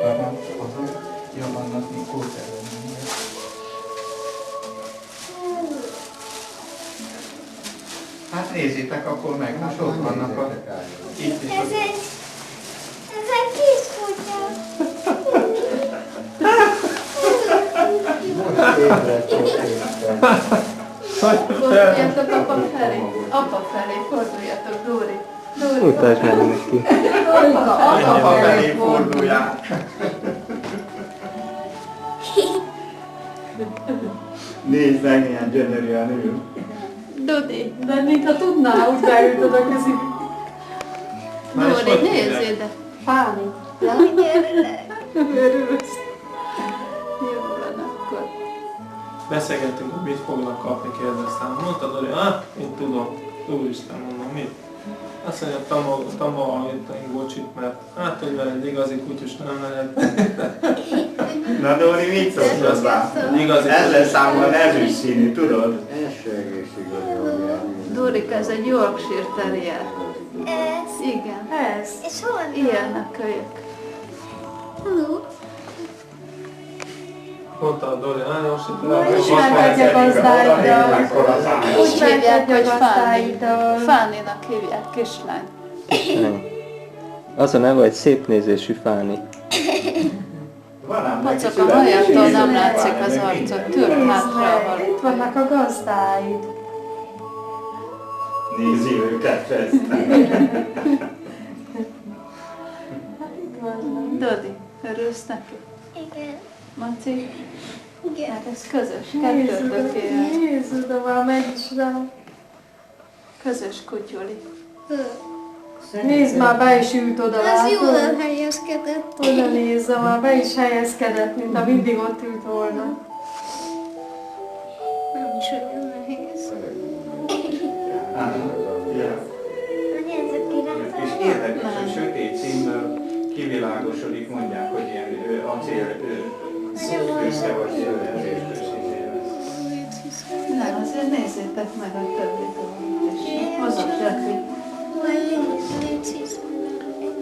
Ja, vannak mikor terülnek. Hát nézzétek akkor meg, most ott vannak a... Itt is. Ez egy kis kutya. Forduljatok apa felé. Apa felé forduljatok, Dóri. Mutasd meg neki. Dórika, apa felé fordulják. Nézd meg, milyen gyönyörűen ül. Dodi. De mintha tudná, úgy beült oda kezig. Dóri, nézz ide. Fáni. Hogy örülök. Örülsz. Jó van akkor. Beszélgettünk, hogy mit fognak kapni, kérdeztem. Mondta Dori, én tudom. Úristen, mondom, mit? Azt mondja, tamogatunk bocsit, mert hát, hogy egy igazi kutyus nem lehet. Na Dóri, mit szólsz hozzá? Igazi Ezzel számban ezüst színű, tudod? Első egészségügyi. Dórika, ez egy Yorkshire Terrier. Ez. Igen. Ez. És honnan? Ilyen a kölyök. Mondta a Dori, most itt Na, ismerkedj a gazdáiddal. Úgy hívják, Ismerkedj a hogy Fanny. gazdáiddal. Fannynak hívják, kislány. Az a neve, hogy szépnézésű Fáni. Van ám neki Macok a hajattól nem születési látszik az várja, arcod. még Tűr Nézd hátrával. meg, itt vannak a gazdáid. Nézi őket ezt. Dodi, örülsz neki? Igen. Maci? Igen. Hát ez közös, Nézd kettőtöké. oda, már megy is rá. Közös kutyuli. Nézd már, be is ült oda, Az jól látod? elhelyezkedett. Oda nézze, már be is helyezkedett, mint ha mindig ott ült volna. Nem is olyan nehéz. Ja. Na nézzük ki És rá. érdekes, hogy sötét színből kivilágosodik, mondják, hogy ilyen acél szűzke vagy szőlezésből színére. Nem, azért nézzétek meg a többi dolgot is. Mozogják ki.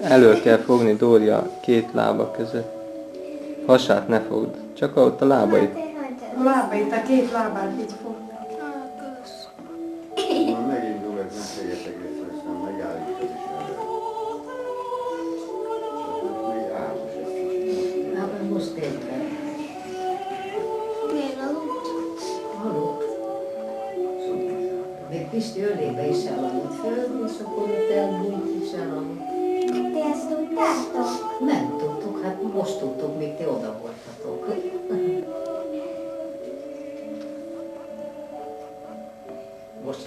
Elől kell fogni Dória két lába között. Hasát ne fogd, csak ott a lábait. A lábait, a két lábát így fog. Megindul egy beszélgetés, aztán megállítod is előre. Még álmos egy kicsit. Hát most tényleg. Halott. Még Pisti ölébe is elaludt föl, és akkor ott elbújt és elaludt. Ti ezt tudtátok? Nem tudtuk, hát most tudtuk, még ti oda voltatok. Most